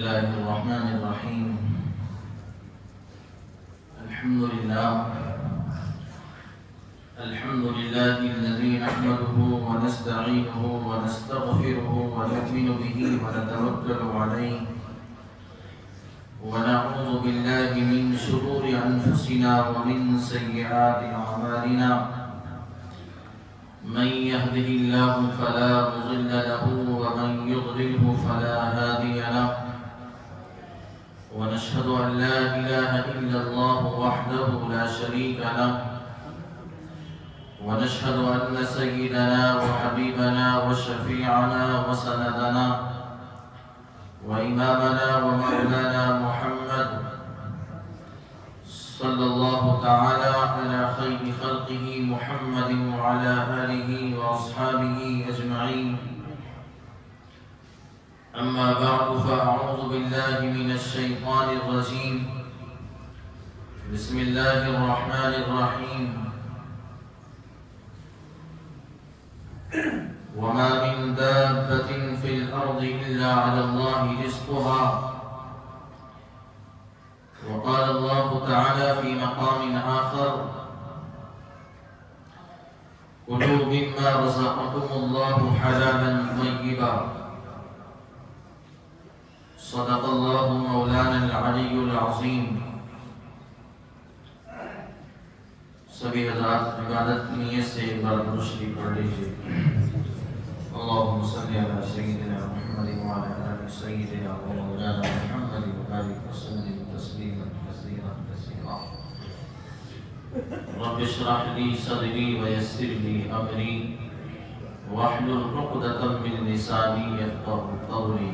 الله الرحمن الرحيم. الحمد لله الذي نحمده ونستعينه ونستغفره ونؤمن به ونتوكل عليه ونعوذ بالله من شرور أنفسنا ومن سيئات أعمالنا. من يهده الله فلا مضل له ومن يضلله فلا هادي له. ونشهد أن لا إله إلا الله وحده لا شريك له. ونشهد أن سيدنا وحبيبنا وشفيعنا وسندنا وإمامنا ومولانا محمد صلى الله تعالى على خير خلقه محمد وعلى آله وأصحابه أجمعين. أما بعد فأعوذ بالله من الشيطان الرجيم. بسم الله الرحمن الرحيم. وما من دابة في الأرض إلا على الله رزقها. وقال الله تعالى في مقام آخر: كلوا مما رزقكم الله حلالا طيبا. صدق الله مولانا العلي العظيم. سبھی حضرات عبادت کی نیت سے ایک بار درود شریف پڑھ لیجیے. اللهم صل على سيدنا محمد وعلى آل سيدنا ومولانا محمد وبارك وسلم تسليما كثيرا كثيرا. رب اشرح لي صدري ويسر لي أمري واحلل عقدة من لساني يفقهوا قولي.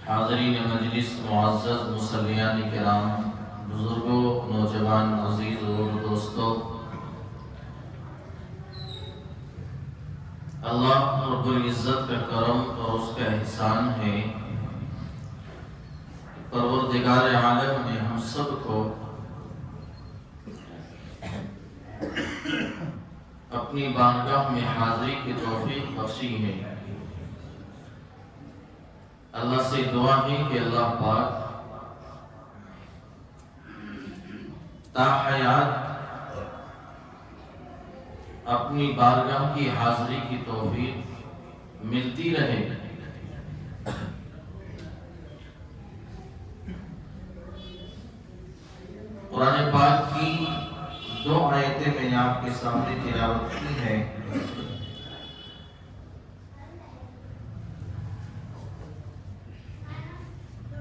حاضرین مجلس، معزز مصلیان کرام، بزرگوں، نوجوان، عزیز اور دوستو، اللہ رب العزت کا کرم اور اس کا احسان ہے پروردگار عالم نے ہم سب کو اپنی بارگاہ میں حاضری کی توفیق بخشی ہے. اللہ سے دعا ہے کہ اللہ پاک تا حیات اپنی بارگاہ کی حاضری کی توفیق ملتی رہے. قرآن پاک کی 2 آیتیں میں نے آپ کے سامنے تلاوت کی ہیں.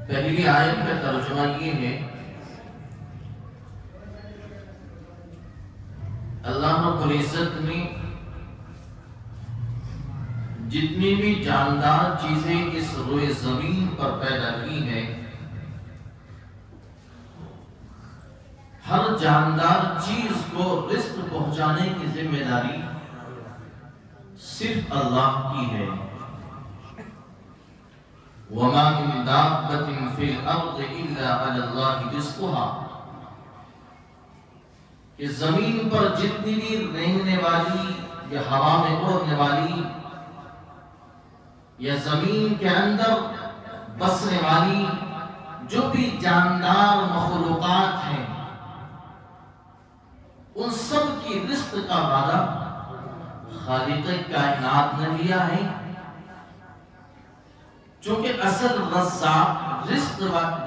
پہلی آیت کا ترجمہ یہ ہے: اللہ رب العزت نے جتنی بھی جاندار چیزیں اس روئے زمین پر پیدا کی ہیں، ہر جاندار چیز کو رزق پہنچانے کی ذمہ داری صرف اللہ کی ہے. وَمَا مِن دَابَّةٍ فِي الْأَرْضِ إِلَّا عَلَى اللَّهِ رِزْقُهَا. کہ زمین پر جتنی بھی رینگنے والی یا ہوا میں اڑنے والی یا زمین کے اندر بسنے والی جو بھی جاندار مخلوقات ہیں، ان سب کی رزق کا وعدہ خالق کائنات نے لیا ہے، چونکہ اصل رزاق، رزق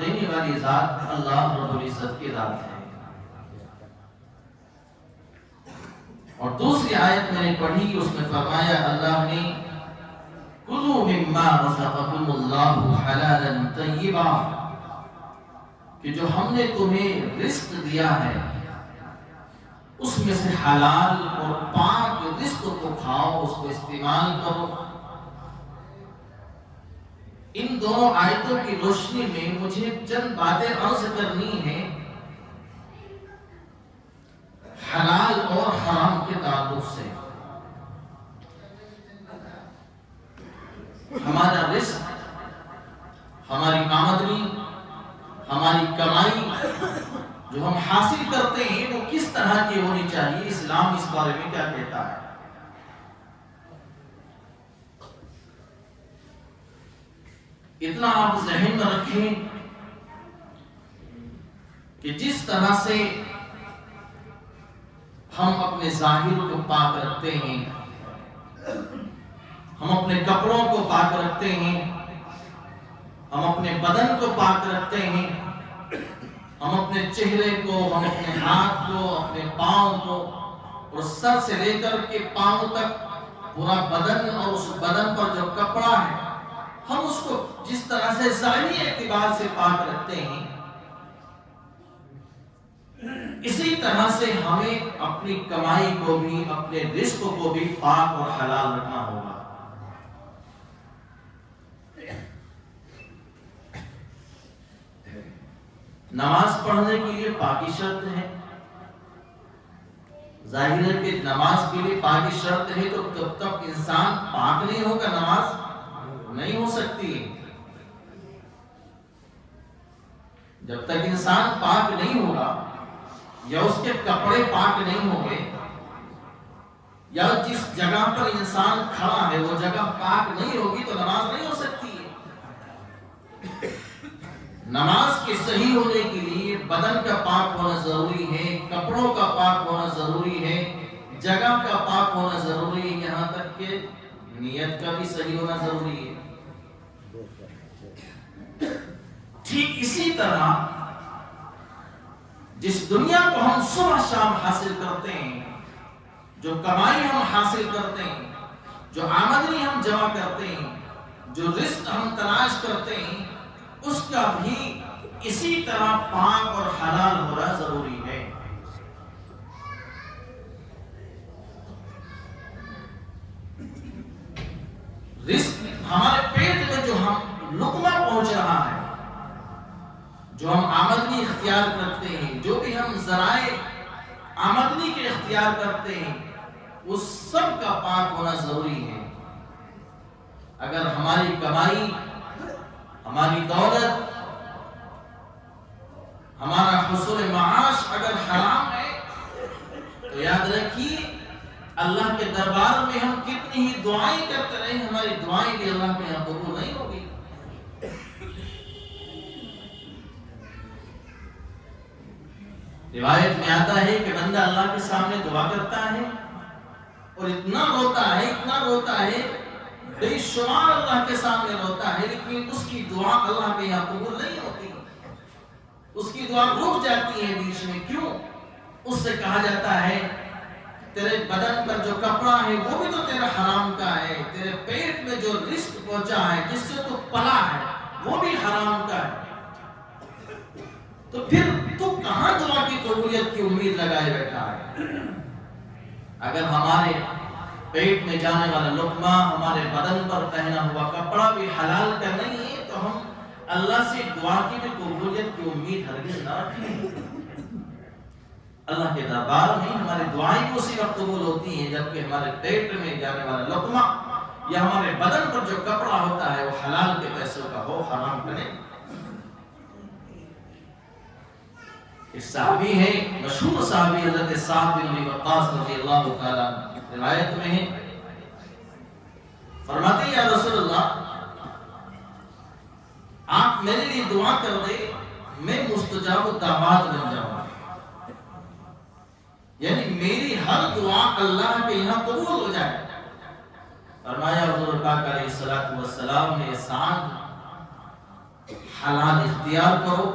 دینے والی ذات اللہ رب العزت کی ذات ہے. اور دوسری آیت میں نے پڑھی، اس میں فرمایا اللہ نے: کلوا مما رزقکم اللہ حلالا طیبا. کہ جو ہم نے تمہیں رزق دیا ہے اس میں سے حلال اور پاک رزق کو کھاؤ، اس کو استعمال کرو. ان دونوں آیتوں کی روشنی میں مجھے چند باتیں عرض کرنی ہیں حلال اور حرام کے تعلق سے. ہمارا رزق، ہماری آمدنی، ہماری کمائی جو ہم حاصل کرتے ہیں وہ کس طرح کی ہونی چاہیے؟ اسلام اس بارے میں کیا کہتا ہے؟ اتنا آپ ذہن میں رکھیں کہ جس طرح سے ہم اپنے ظاہر کو پاک رکھتے ہیں، ہم اپنے کپڑوں کو پاک رکھتے ہیں، ہم اپنے بدن کو پاک رکھتے ہیں، ہم اپنے چہرے کو، ہم اپنے ہاتھ کو، اپنے پاؤں کو، اور سر سے لے کر کے پاؤں تک پورا بدن، اور اس بدن پر جو کپڑا ہے ہم اس کو جس طرح سے ظاہری اعتبار سے پاک رکھتے ہیں، اسی طرح سے ہمیں اپنی کمائی کو بھی، اپنے رزق کو بھی پاک اور حلال رکھنا ہوگا۔ نماز پڑھنے کے لیے پاکی شرط ہے، ظاہر ہے کہ نماز کے لیے پاکی شرط ہے، تو تب تک انسان پاک نہیں ہوگا، نماز نہیں ہو سکتی ہے۔ جب تک انسان پاک نہیں ہوگا، یا اس کے کپڑے پاک نہیں ہوں گے، یا جس جگہ پر انسان کھڑا ہے وہ جگہ پاک نہیں ہوگی، تو نماز نہیں ہو سکتی ہے۔ نماز کے صحیح ہونے کے لیے بدن کا پاک ہونا ضروری ہے، کپڑوں کا پاک ہونا ضروری ہے، جگہ کا پاک ہونا ضروری ہے، یہاں تک کہ نیت کا بھی صحیح ہونا ضروری ہے۔ ٹھیک اسی طرح جس دنیا کو ہم صبح شام حاصل کرتے ہیں، جو کمائی ہم حاصل کرتے ہیں، جو آمدنی ہم جمع کرتے ہیں، جو رزق ہم تلاش کرتے ہیں، اس کا بھی اسی طرح پاک اور حلال ہونا ضروری ہے۔ رزق ہمارے پیٹ میں جو ہم لقمہ پہنچ رہا ہے، جو ہم آمدنی اختیار کرتے ہیں، جو بھی ہم ذرائع آمدنی کے اختیار کرتے ہیں، اس سب کا پاک ہونا ضروری ہے۔ اگر ہماری کمائی، ہماری دولت، ہمارا حصول معاش اگر حرام ہے، تو یاد رکھیے اللہ کے دربار میں ہم کتنی ہی دعائیں کرتے رہے، ہماری دعائیں بھی اللہ کے یہاں قبول نہیں ہوگی۔ روایت میں آتا ہے کہ بندہ اللہ کے سامنے دعا کرتا ہے اور اتنا روتا ہے بے شمار اللہ کے سامنے روتا ہے، لیکن اس کی دعا اللہ کے یہاں قبول نہیں ہوتی، اس کی دعا رک جاتی ہے بیچ میں۔ کیوں؟ اس سے کہا جاتا ہے تیرے بدن پر جو کپڑا ہے وہ بھی تو تیرا حرام کا ہے، تیرے پیٹ میں جو رزق پہنچا ہے، جس سے تو پلا ہے، وہ بھی حرام کا ہے، تو پھر تو کہاں دعا کی قبولیت کی امید لگائے بیٹھا ہے؟ اگر ہمارے پیٹ میں جانے والا لقمہ، ہمارے بدن پر پہنا ہوا کپڑا بھی حلال کا نہیں ہے، تو ہم اللہ سے دعا کی بھی قبولیت کی امید ہرگز نہ رکھیں۔ اللہ کے دربار میں ہماری دعائیں بھی اسی وقت قبول ہوتی ہیں جبکہ ہمارے پیٹ میں جانے والا لقمہ یا ہمارے بدن پر جو کپڑا ہوتا ہے وہ حلال کے پیسوں کا ہو، حرام کا نہیں۔ ایک صحابی ہے، مشہور صحابی حضرت سعد بن ابی وقاص رضی اللہ تعالیٰ، روایت میں ہے، فرماتے ہیں یا رسول اللہ آپ میرے لیے دعا کر دے، میں مستجاب الدعوات بن جاؤں، یعنی میری ہر دعا اللہ کے یہاں قبول ہو جائے۔ فرمایا حضور پاک علیہ الصلوۃ والسلام نے سعد حلال اختیار کرو،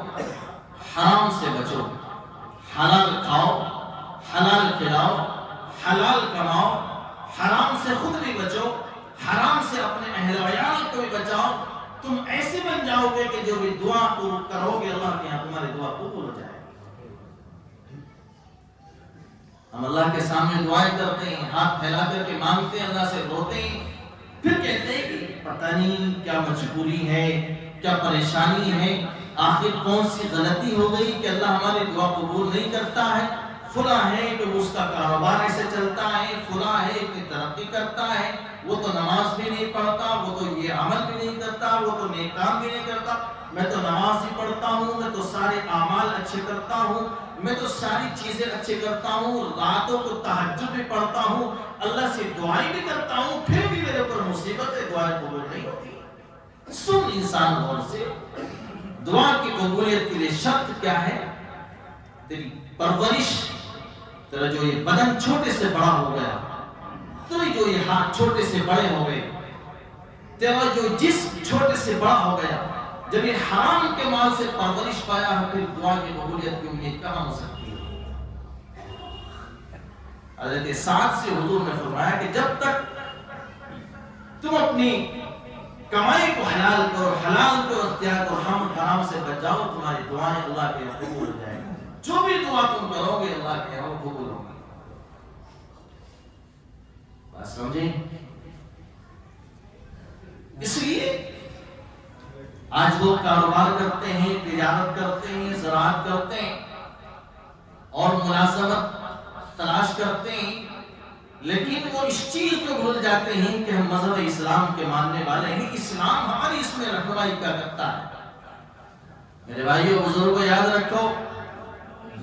حرام سے بچو، حلال کھاؤ، حلال کھلاؤ، حلال کماؤ، حرام سے خود بھی بچو، حرام سے اپنے اہل وعیال کو بھی بچاؤ، تم ایسے بن جاؤ گے کہ جو بھی دعا کرو گے اللہ کے یہاں تمہاری دعا قبول ہو جائے۔ ہم اللہ کے سامنے دعائیں کرتے ہیں، ہاتھ پھیلا کر کے مانگتے ہیں، اللہ سے روتے ہیں، پھر کہتے ہیں کہ پتہ نہیں کیا مجبوری ہے، کیا پریشانی ہے، آخر کون سی غلطی ہو گئی کہ اللہ ہماری دعا قبول نہیں کرتا ہے۔ فلاں ہے کہ اس کا کاروبار ایسے چلتا ہے، فلاں ہے کہ ترقی کرتا ہے، وہ تو نماز بھی نہیں پڑھتا، وہ تو یہ عمل بھی نہیں کرتا، وہ تو نیک کام بھی نہیں کرتا، میں تو نماز ہی پڑھتا ہوں، میں تو سارے اعمال اچھے کرتا ہوں، میں تو ساری چیزیں اچھے کرتا ہوں، راتوں کو تہجد بھی پڑھتا ہوں، اللہ سے دعائیں بھی کرتا ہوں، پھر بھی میرے اوپر مصیبت ہے، دعائیں قبول نہیں ہوتی۔ سن انسان غور سے، دعا کی قبولیت کے لیے شرط کیا ہے؟ تیری پرورش، تیرا جو یہ بدن چھوٹے سے بڑا ہو گیا، تیرے جو یہ ہاتھ چھوٹے سے بڑے ہو گئے، تیرا جو جسم چھوٹے سے بڑا ہو گیا، جب یہ حرام کے مال سے پرورش پایا ہے، پھر دعا کی قبولیت کی امید کہاں ہو سکتی ہے؟ حضرت سعد سے حضور نے فرمایا کہ جب تک تم اپنی کمائی کو حلال کرو، حلال کو اختیار کرو، حرام سے بچ جاؤ، تمہاری دعائیں اللہ کے قبول ہو جائیں گی۔ جو بھی دعا تم کرو گے اللہ کے یہاں قبول ہوگی۔ بات سمجھیں؟ اس لیے آج لوگ کاروبار کرتے ہیں، تجارت کرتے ہیں، زراعت کرتے ہیں اور ملازمت تلاش کرتے ہیں، لیکن وہ اس چیز کو بھول جاتے ہیں کہ ہم مذہب اسلام کے ماننے والے ہیں، اسلام ہماری اس میں رہنمائی کا کرتا ہے۔ میرے بھائیو بزرگوں، یاد رکھو،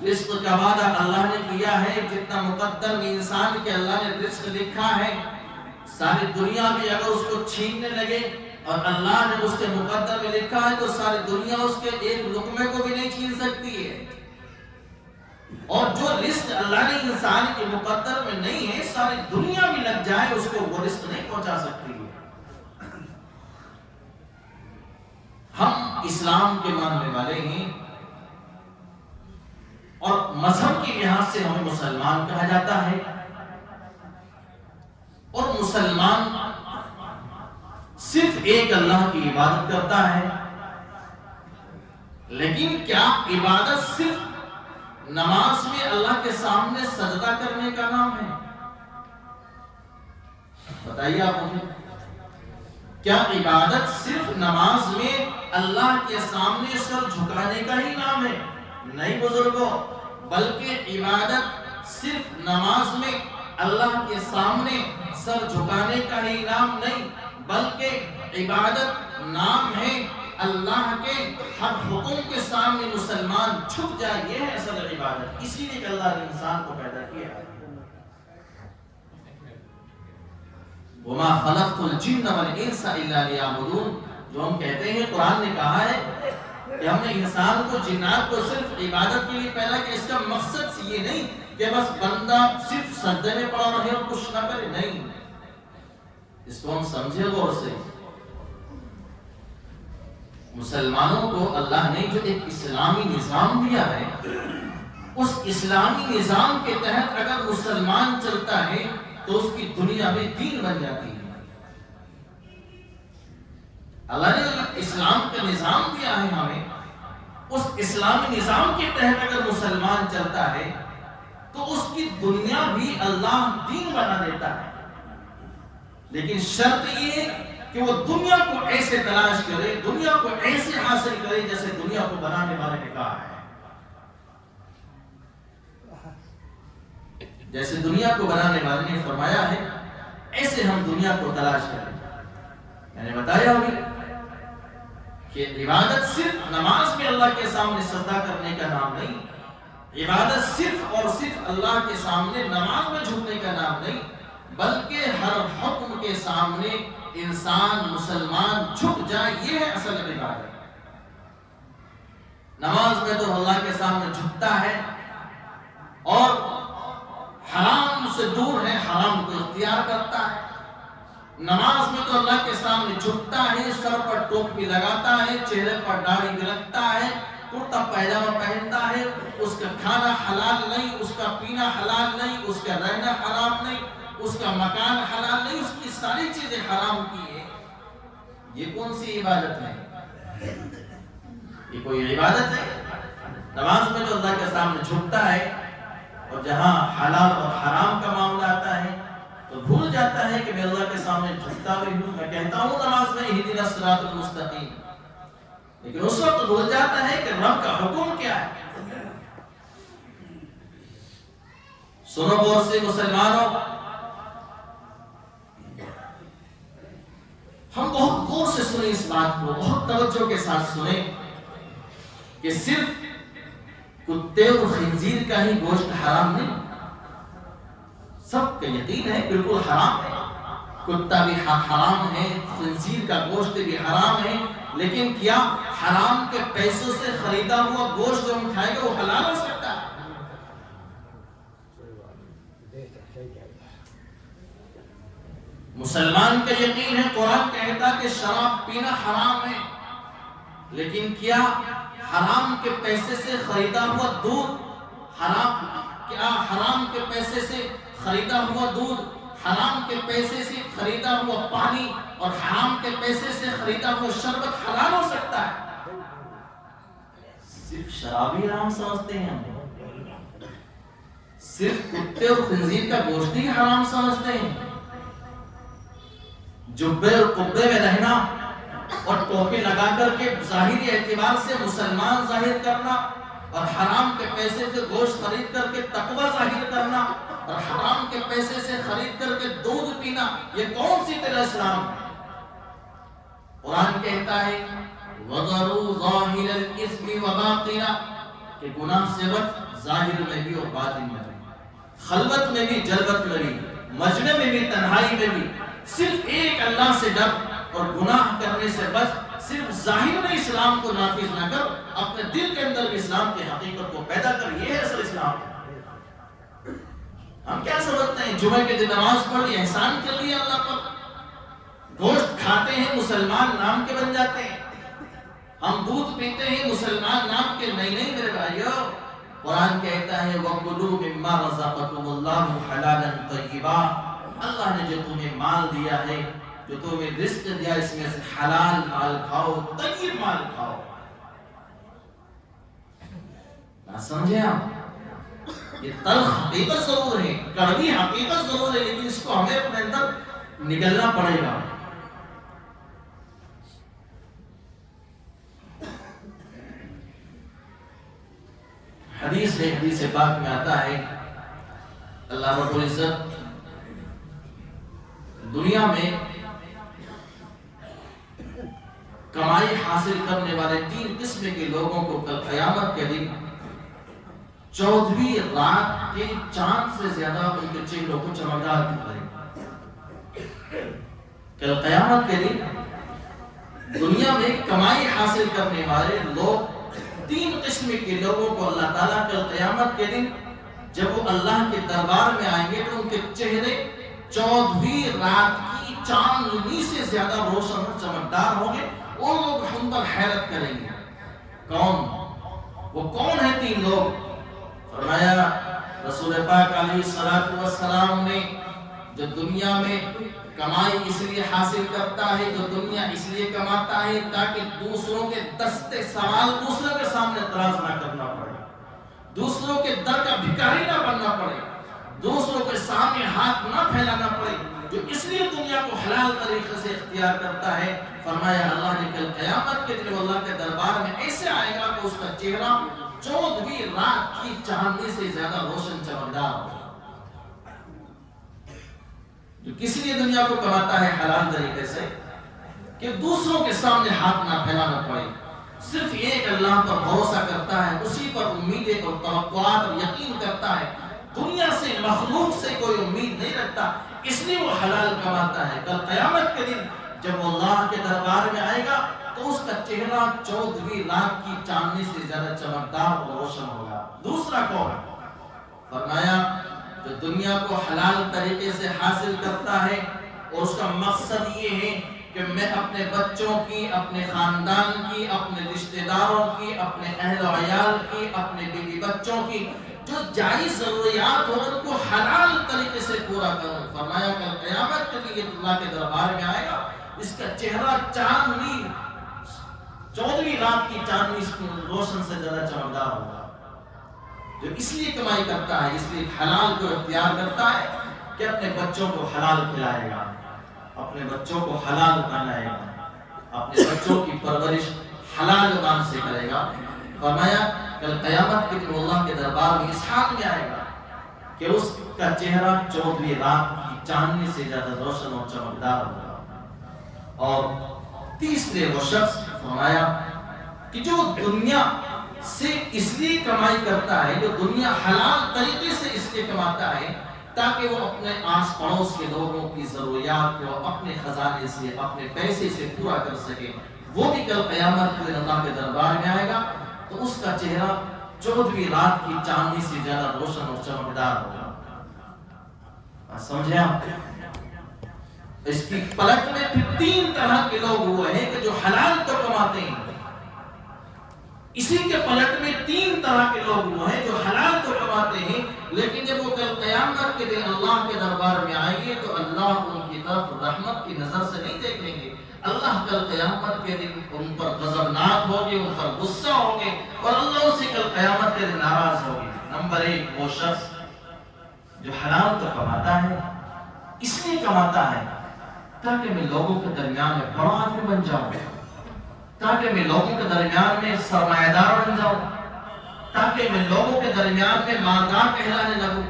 رزق کا وعدہ اللہ نے کیا ہے، جتنا مقدر میں انسان کے اللہ نے رزق لکھا ہے، ساری دنیا بھی اگر اس کو چھیننے لگے اور اللہ نے اس کے مقدر میں لکھا ہے تو ساری دنیا اس کے ایک لقمے کو بھی نہیں چھین سکتی ہے۔ اور جو رزق اللہ نے انسان کے مقدر میں نہیں ہے، ساری دنیا بھی لگ جائے اس کو وہ رزق نہیں پہنچا سکتی ہے۔ ہم اسلام کے ماننے والے ہیں اور مذہب کے لحاظ سے ہمیں مسلمان کہا جاتا ہے، اور مسلمان صرف ایک اللہ کی عبادت کرتا ہے۔ لیکن کیا عبادت صرف نماز میں اللہ کے سامنے سجدہ کرنے کا نام ہے؟ بتائیے آپ مجھے، کیا عبادت صرف نماز میں اللہ کے سامنے سر جھکانے کا ہی نام ہے؟ نہیں بزرگوں، بلکہ عبادت صرف نماز میں اللہ کے سامنے سر جھکانے کا ہی نام نہیں، بلکہ عبادت نام ہے اللہ کے ہر حکم کے سامنے مسلمان جھک جائے، یہ ہے اصل عبادت۔ اسی لیے کہ اللہ نے انسان کو پیدا کیا ہے۔ وَمَا خَلَقْتُ الْجِنَّ وَالْإِنسَ إِلَّا لِيَعْبُدُونَ، جو ہم کہتے ہیں، قرآن نے کہا ہے کہ ہم نے انسان کو، جنات کو صرف عبادت کے لیے پیدا کیا۔ اس کا مقصد یہ نہیں کہ بس بندہ صرف سجدے میں پڑا رہے اور کچھ نہ کرے، نہیں۔ اس کو ہم سمجھے غور سے۔ مسلمانوں کو اللہ نے جو ایک اسلامی نظام دیا ہے، اس اسلامی نظام کے تحت اگر مسلمان چلتا ہے تو اس کی دنیا میں دین بن جاتی ہے۔ اللہ نے اسلام کا نظام دیا ہے ہمیں، اس اسلامی نظام کے تحت اگر مسلمان چلتا ہے تو اس کی دنیا بھی اللہ دین بنا دیتا ہے۔ لیکن شرط یہ کہ وہ دنیا کو ایسے تلاش کرے، دنیا کو ایسے حاصل کرے جیسے دنیا کو بنانے والے نے کہا ہے۔ جیسے دنیا کو بنانے والے نے فرمایا ہے، ایسے ہم دنیا کو تلاش کریں۔ میں نے بتایا ابھی کہ عبادت صرف نماز میں اللہ کے سامنے سجدہ کرنے کا نام نہیں، عبادت صرف اور صرف اللہ کے سامنے نماز میں جھکنے کا نام نہیں، بلکہ ہر حکم کے سامنے انسان مسلمان جھک جائے، یہ ہے اصل عبادت۔ نماز میں تو اللہ کے سامنے جھکتا ہے اور حرام سے دور ہے، حرام کو اختیار کرتا ہے۔ نماز میں تو اللہ کے سامنے جھکتا ہے، سر پر ٹوپی لگاتا ہے، چہرے پر داڑھی بھی رکھتا ہے، کرتا پائجامہ پہنتا ہے، اس کا کھانا حلال نہیں، اس کا پینا حلال نہیں، اس کا رہنا حرام نہیں، اس کا مکان حلال نہیں، اس کی ساری چیزیں حرام کی ہے۔ یہ کون سی عبادت ہے؟ یہ کوئی عبادت ہے؟ نماز میں تو اللہ کے سامنے جھکتا ہے، اور جہاں حلال اور حرام کا معاملہ آتا ہے تو بھول جاتا ہے کہ میں اللہ کے سامنے جھکتا بھی ہوں، میں کہتا ہوں نماز میں اہدنا الصراط المستقیم، لیکن اس وقت بھول جاتا ہے کہ رب کا حکم کیا ہے۔ سنو غور سے مسلمانوں، ہم بہت غور سے سنیں اس بات کو، بہت توجہ کے ساتھ سنیں کہ صرف کتے اور خنزیر کا ہی گوشت حرام نہیں، سب کا یقین ہے بالکل حرام ہے، کتا بھی حرام ہے، خنزیر کا گوشت بھی حرام ہے، لیکن کیا حرام کے پیسوں سے خریدا ہوا گوشت جو ہم کھائیں گے وہ حلال ہو سکتا ہے؟ مسلمان کا یقین ہے، قرآن کہتا کہ شراب پینا حرام ہے، لیکن کیا حرام کے پیسے سے خریدا ہوا دودھ حرام کے پیسے سے خریدا ہوا دودھ، حرام کے پیسے سے خریدا ہوا پانی اور حرام کے پیسے سے خریدا ہوا شربت حلال ہو سکتا ہے؟ صرف شرابی حرام سمجھتے ہیں، صرف کتے اور خنزیر کا گوشت ہی حرام سمجھتے ہیں؟ جبے اور قبے میں رہنا اور ٹوپی لگا کر کے ظاہری اعتبار سے مسلمان ظاہر کرنا اور حرام کے پیسے سے گوشت خرید کر کے تقوی ظاہر کرنا اور حرام کے پیسے سے خرید کر کے دودھ پینا، یہ کون سی طرح اسلام ہے؟ قرآن کہتا ہے وَذَرُوا ظَاهِرَ الْإِثْمِ وَبَاطِنَهُ کہ گناہ سے بچ ظاہر میں بھی اور باطن میں بھی، خلوت میں بھی، جلوت میں بھی، مجمع میں بھی، تنہائی میں بھی، صرف ایک اللہ سے ڈر اور گناہ کرنے سے بچ، صرف ظاہر میں اسلام کو نافذ نہ کر، اپنے دل کے اندر بھی اسلام کی حقیقت کو پیدا کر، یہ ہے اصل اسلام۔ ہم کیا سمجھتے ہیں جمعہ کے دن نماز پڑھ لی احسان کر لیا اللہ پر، گوشت کھاتے ہیں مسلمان نام کے بن جاتے ہیں، ہم دودھ پیتے ہیں مسلمان نام کے، نہیں نہیں میرے بھائیو، قرآن کہتا ہے وَكُلُوا مِمَّا رَزَقَكُمُ اللَّهُ حَلَالًا طَيِّبًا، اللہ نے جو تمہیں مال دیا ہے، جو تمہیں رزق دیا، اس میں سے حلال مال کھاؤ، طیب مال کھاؤ۔ نہ سمجھے آپ؟ یہ تلخ حقیقت ضرور ہے، کڑوی حقیقت ضرور ہے، لیکن اس کو ہمیں اپنے اندر نگلنا پڑے گا۔ حدیث ہے، حدیث پاک میں آتا ہے اللہ رب العزت دنیا میں کمائی حاصل کرنے والے 3 قسم کے لوگوں کو کل قیامت کے دن 14ویں رات کے چاند سے زیادہ ان کے چہروں کو چمکدار دکھائے گا۔ کل قیامت کے دن دنیا میں کمائی حاصل کرنے والے لوگ 3 قسم کے لوگوں کو اللہ تعالیٰ کل قیامت کے دن جب وہ اللہ کے دربار میں آئیں گے تو ان کے چہرے 14ویں رات کی چاندنی سے زیادہ روشن اور چمکدار ہوں گے، وہ لوگ ہم پر حیرت کریں گے۔ کون؟ وہ کون ہیں 3 لوگ؟ فرمایا رسول پاک علیہ السلام نے جو دنیا میں کمائی اس لیے حاصل کرتا ہے، جو دنیا اس لیے کماتا ہے تاکہ دوسروں کے دستے سوال دوسروں کے سامنے دراز نہ کرنا پڑے، دوسروں کے در کا بھکاری نہ بننا پڑے، دوسروں کے سامنے ہاتھ نہ پھیلانا پڑے، جو اس لیے دنیا کو حلال طریقے سے اختیار کرتا ہے، فرمایا اللہ نے کل قیامت کے دن اللہ کے دربار میں ایسے آئے گا کہ اس کا چہرہ 14ویں رات کی چاندنی سے زیادہ روشن چمکدار ہوگا۔ جو کس لیے دنیا کو کماتا ہے حلال طریقے سے کہ دوسروں کے سامنے ہاتھ نہ پھیلانا پڑے، صرف ایک اللہ پر بھروسہ کرتا ہے، اسی پر امیدیں اور توقعات اور یقین کرتا ہے، دنیا سے مخلوق سے کوئی امید نہیں رکھتا، اس لیے وہ حلال کماتا ہے۔ کل قیامت کے دن جب وہ اللہ کے دربار میں آئے گا تو اس کا چہرہ 14ویں رات کی چاندنی سے زیادہ چمکدار اور روشن ہوگا۔ دوسرا کون؟ فرمایا جو دنیا کو حلال طریقے سے حاصل کرتا ہے اور اس کا مقصد یہ ہے کہ میں اپنے بچوں کی، اپنے خاندان کی، اپنے رشتہ داروں کی، اپنے اہل و عیال کی، اپنے بیوی بچوں کی جو جائز ضروریات ہو ان کو حلال طریقے سے پورا کروں۔ فرمایا کہ قیامت کے لیے اللہ کے دربار میں آئے گا، اس کا چہرہ چاندنی 14ویں رات کی چاندنی روشن سے زیادہ چمکدار ہوگا۔ جو اس لیے کمائی کرتا ہے، اس لیے حلال کو اختیار کرتا ہے کہ اپنے بچوں کو حلال کھلائے گا، اپنے بچوں کو حلال کھلائے گا، اپنے بچوں کی پرورش حلال زبان سے کرے گا۔ فرمایا کل قیامت کے دن اللہ کے دربار میں اس حال میں آئے گا کہ اس کا چہرہ 14ویں رات کی چاندنی سے زیادہ روشن اور چمکدار ہوگا۔ اور تیسرے وہ شخص فرمایا کہ جو دنیا سے اس لیے کمائی کرتا ہے، جو دنیا حلال طریقے سے اس لیے کماتا ہے تاکہ وہ اپنے آس پڑوس کے لوگوں کی ضروریات کو اپنے خزانے سے اپنے پیسے سے پورا کر سکے، وہ بھی کل قیامت کے دن اللہ کے دربار میں آئے گا تو اس کا چہرہ 14ویں رات کی چاندنی سے زیادہ روشن اور چمکدار ہوگا۔ سمجھے آپ؟ اس کی پلٹ میں پھر 3 طرح کے لوگ ہوئے ہیں کہ جو حلال تو کماتے ہیں، اسی کے پلٹ میں 3 طرح کے لوگ ہوئے ہیں جو حلال تو کماتے ہیں، لیکن جب وہ کل قیامت کے دن اللہ کے دربار میں آئیں گے تو اللہ ان کی طرف رحمت کی نظر سے نہیں دیکھیں گے۔ اللہ کل قیامت کے دن ان پر غضبناک ہوگے، ان پر غصہ ہوگے اور اللہ سے کل قیامت کے دن ناراض ہوگے۔ نمبر 1 وہ شخص جو حلال تو کماتا ہے، اس لیے کماتا ہے تاکہ میں لوگوں کے درمیان میں بڑا آدمی بن جاؤں، تاکہ میں لوگوں کے درمیان میں سرمایہ دار بن جاؤں، تاکہ میں لوگوں کے درمیان میں مالدار کہلانے لگوں،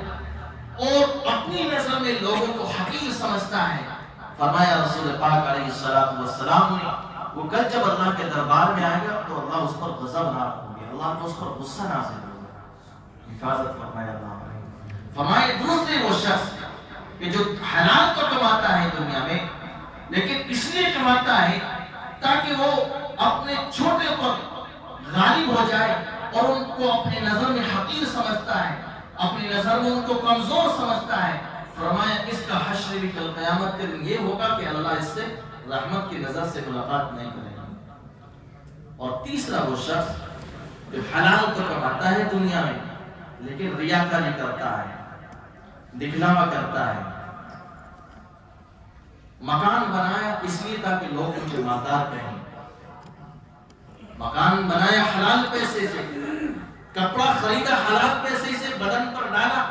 اور اپنی نظر میں لوگوں کو حقیر سمجھتا ہے۔ فرمایا رسول پاک علیہ السلام نے وہ کل جب اللہ کے دربار میں آئے گا تو اللہ اس پر غضبناک ہوگا، اللہ کو اس پر غصہ نازل ہوگا۔ حفاظت فرمایا اللہ نے۔ فرمایا دوسرے وہ شخص کہ جو حلال تو کماتا ہے دنیا میں، لیکن اس لیے کماتا ہے تاکہ وہ اپنے چھوٹے پر غالب ہو جائے اور ان کو اپنی نظر میں حقیر سمجھتا ہے، اپنی نظر میں ان کو کمزور سمجھتا ہے۔ فرمایا اس کا حشر بھی کل قیامت کے دن یہ ہوگا کہ اللہ اس سے رحمت کی نظر سے ملاقات نہیں کرے گا۔ اور تیسرا وہ شخص جو حلال تو کماتا ہے دنیا میں لیکن ریاکاری کرتا ہے، دکھلاوا کرتا ہے۔ مکان بنایا اس لیے تاکہ لوگ مجھے مالدار کہیں، مکان بنایا حلال پیسے سے، کپڑا خریدا حلال پیسے سے، بدن پر ڈالا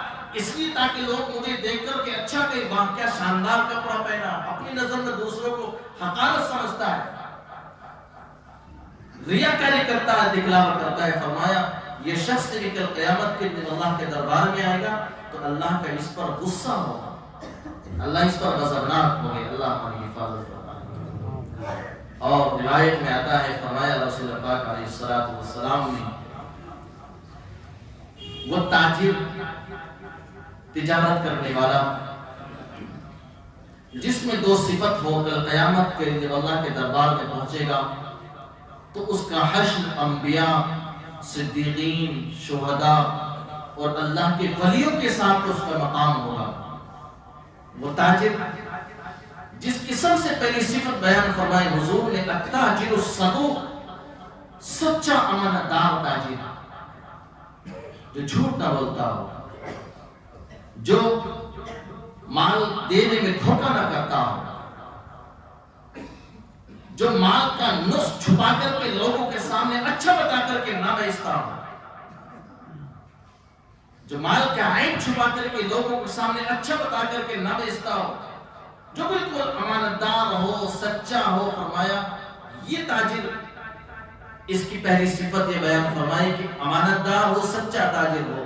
اس لیے تاکہ لوگ مجھے دیکھ کر کہ اچھا کہ واہ کیا شاندار کپڑا پہنا، اپنی نظر میں دوسروں کو حقارت سمجھتا ہے، ریاکاری کرتا ہے، دکھلاوا کرتا ہے۔ فرمایا یہ شخص بھی کل قیامت کے دن اللہ کے دربار میں آئے گا تو اللہ کا اس پر غصہ ہوگا، اللہ اس پر غضبناک ہوگا۔ اللہ ہماری حفاظت فرمائے۔ اور روایت میں آتا ہے، فرمایا رسول پاک علیہ السلام نے وہ تاجر، تجارت کرنے والا جس میں 2 صفت ہو، کل قیامت کے جب اللہ کے دربار میں پہنچے گا تو اس کا حشر انبیاء، صدیقین، شہداء اور اللہ کے ولیوں کے ساتھ اس کا مقام ہوگا۔ وہ تاجر جس کی سب سے پہلی صفت بیان فرمائی حضور نے، التاجر الصدوق، سچا امانت دار تاجر جو جھوٹ نہ بولتا ہو، جو مال دینے میں دھوکہ نہ کرتا ہو، جو مال کا نقص چھپا کر کے لوگوں کے سامنے اچھا بتا کر کے نہ بیچتا ہو، جو مال کا عیب چھپا کر کے لوگوں کے سامنے اچھا بتا کر کے نہ بیچتا ہو، جو بالکل امانت دار ہو، سچا ہو۔ فرمایا یہ تاجر، اس کی پہلی صفت یہ بیان فرمائی کہ امانت دار ہو، سچا تاجر ہو،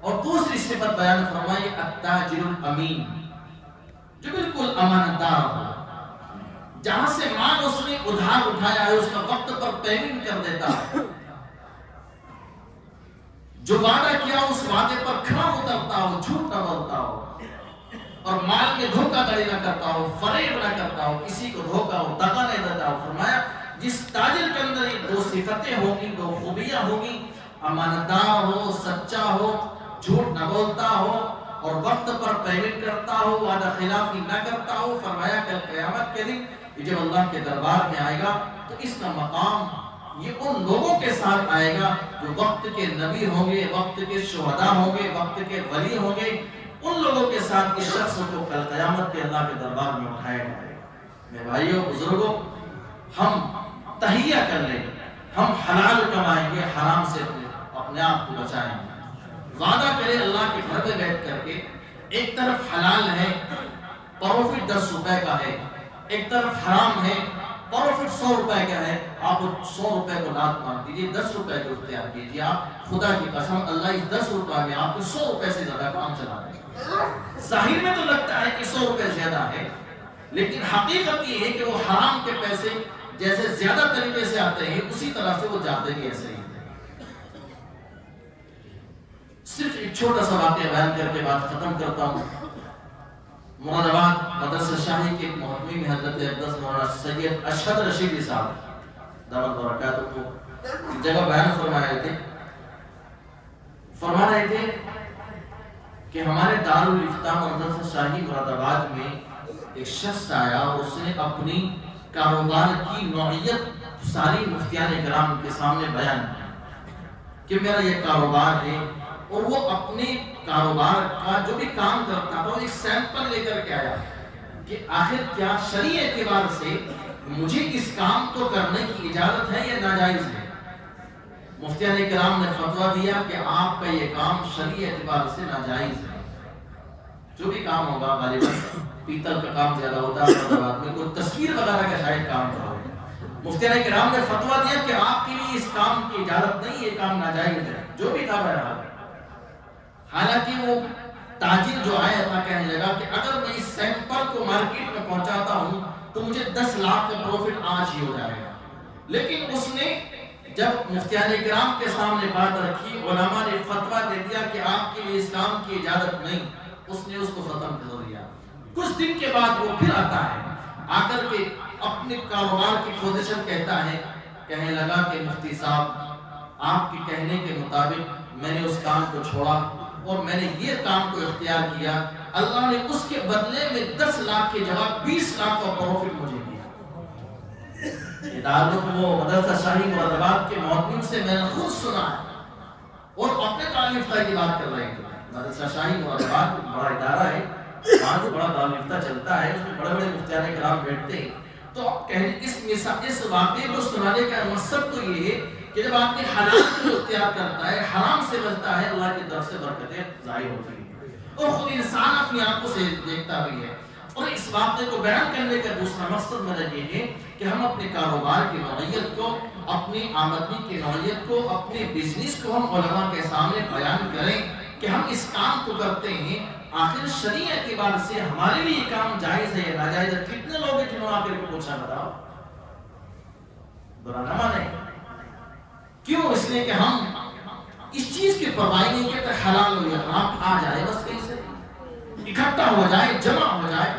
اور دوسری صفت بیان فرمائی التاجر الامین، جو بالکل امانت دار ہو، جہاں سے مال اس نے ادھار اٹھایا ہے اس کا وقت پر پیمنٹ کر دیتا ہے، جو وعدہ کیا اس وعدے پر کھرا اترتا ہو، جھوٹ نہ بولتا ہو، اور مال میں دھوکہ دڑی نہ کرتا ہو، فریب نہ کرتا ہو، کسی کو دھوکہ ہو، دغا نہیں دیتا ہو۔ فرمایا جس تاجر کے اندر یہ 2 صفتیں ہوں گی، 2 خوبیاں ہوں گی، امانت دار ہو، سچا ہو، جھوٹ نہ بولتا ہو اور وقت پر پیمنٹ کرتا ہو، وعدہ خلافی نہ کرتا ہو، فرمایا کل قیامت کے دن جب اللہ کے دربار میں آئے گا تو اس کا مقام یہ ان لوگوں کے ساتھ آئے گا جو وقت کے نبی ہوں گے، وقت کے شہداء ہوں گے، وقت کے ولی ہوں گے، ان لوگوں کے ساتھ اس شخص کو کل قیامت کے اللہ کے دربار میں اٹھایا جائے گا۔ میرے بھائیوں، بزرگوں، ہم تہیہ کر لیں، ہم حلال کمائیں گے، حرام سے اپنے آپ کو بچائیں گے۔ وعدہ کرے اللہ کے گھر میں بیٹھ کر کے، ایک طرف حلال ہے، پروفٹ 10 روپے کا ہے، ایک طرف حرام ہے، پروفٹ 100 روپے کا ہے، آپ 100 روپے کو لات مار دیجیے، 10 روپے کو اختیار کیجیے۔ آپ خدا کی قسم اللہ اس 10 روپے میں آپ کو 100 روپے سے زیادہ کام چلا دے گا۔ ظاہر میں تو لگتا ہے کہ 100 روپے زیادہ ہے، لیکن حقیقت یہ ہے کہ وہ حرام کے پیسے جیسے زیادہ طریقے سے آتے ہیں اسی طرح سے وہ جاتے بھی ایسے ہی۔ صرف چھوٹا سا واقعہ بیان کر کے بات ختم کرتا ہوں۔ مراد آباد مدرسہ شاہی کے محتمی میں حضرت اقدس مولانا سید اشہد رشیدی صاحب دامت برکاتہ کو جگہ بیان فرما رہے تھے کہ ہمارے دارالفتاح مدرسہ شاہی مراد آباد میں ایک شخص آیا اور اس نے اپنی کاروبار کی نوعیت ساری مفتیان کرام کے سامنے بیان کی کہ میرا یہ کاروبار ہے، اور وہ اپنے کاروبار کا جو بھی کام کرتا تھا ایک سیمپل لے کر کے آیا کہ آخر کیا شرعی اعتبار سے مجھے اس کام کو کرنے کی اجازت ہے یا ناجائز ہے۔ مفتیان کرام نے فتویٰ دیا کہ آپ کا یہ کام شرعی اعتبار سے ناجائز ہے۔ جو بھی کام ہوگا غالباً پیتل کا کام زیادہ ہوتا ہے، میں کوئی تصویر وغیرہ کا شاید کام تھا، مفتیان کرام نے فتویٰ دیا کہ آپ کے لیے اس کام کی اجازت نہیں، یہ کام ناجائز ہے۔ جو بھی تھا بہرحال، حالانکہ وہ تاجر جو آیا تھا کہنے لگا کہ اگر میں اس سیمپل کو مارکیٹ میں پہنچاتا ہوں تو مجھے 10 لاکھ کا پروفٹ آج ہی ہو جائے گا۔ لیکن اس نے جب مفتیان کرام کے سامنے بات رکھی، علماء نے فتویٰ دے دیا کہ آپ کے لیے اس کام کی اجازت نہیں، اس نے اس کو ختم کر دیا۔ کچھ دن کے بعد وہ پھر آتا ہے، آ کر کے اپنے کاروبار کی پوزیشن کہنے لگا کہ مفتی صاحب آپ کے کہنے کے مطابق میں نے اس کام کو چھوڑا اور میں نے یہ کام کو اختیار کیا، اللہ نے اس کے بدلے میں 10 لاکھ کے جواب 20 لاکھ کا پروفٹ مجھے دیا۔ وہ مدرسہ شاہی مراد آباد کے محتمم سے میں نے خود سنا ہے اور اپنے دارالفتہ کی بات کر رہے ہیں۔ مدرسہ شاہی مراد آباد بڑا ادارہ ہے، وہاں جو بڑا دارالفتہ چلتا ہے، اس میں بڑے بڑے مفتیان کرام بیٹھتے ہیں۔ تو اس واقعے کو سنانے کا مقصد تو یہ ہے کہ جب آدمی حلال کو اختیار کرتا ہے، حرام سے بچتا ہے، اللہ کی طرف سے برکتیں ظاہر ہوتی ہیں اور خود انسان اپنی آنکھوں سے دیکھتا بھی ہے۔ اور اس واقعے کو بیان کرنے کا دوسرا مقصد میرا یہ ہے کہ ہم اپنے کاروبار کی نوعیت کو، اپنی آمدنی کی نوعیت کو، اپنے بزنس کو ہم علماء کے سامنے بیان کریں کہ ہم اس کام کو کرتے ہیں، آخر شرعی اعتبار سے ہمارے لیے یہ کام جائز ہے یا ناجائز ہے۔ کتنے لوگ ہیں جنہوں نے آخر کو پوچھا، بتاؤ، برا نہ مانے کیوں؟ اس لیے کہ ہم اس چیز کی پرواہ نہیں کرتے حلال ہو یا حرام آ جائے، بس کہیں سے اکٹھا ہو جائے، جمع ہو جائے،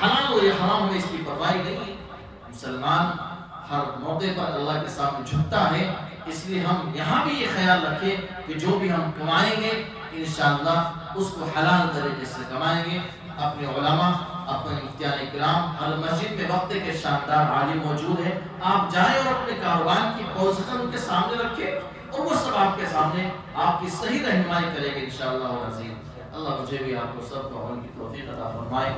حلال ہو یا حرام ہمیں اس کی پرواہ نہیں ہے۔ مسلمان ہر موقع پر اللہ کے سامنے جھکتا ہے، اس لیے ہم یہاں بھی یہ خیال رکھیں کہ جو بھی ہم کمائیں گے انشاءاللہ اس کو حلال طریقے سے کمائیں گے۔ اپنے علماء، اپنے مفتیان کرام، ہر مسجد میں وقت کے شاندار عالم موجود ہیں، آپ جائیں اور اپنے کاروبار کی پوزیشن ان کے سامنے رکھیں اور وہ سب آپ کے سامنے آپ کی صحیح رہنمائی کریں گے انشاءاللہ العزیز۔ اللہ مجھے بھی آپ کو سب کو عمل کی توفیق عطا فرمائے۔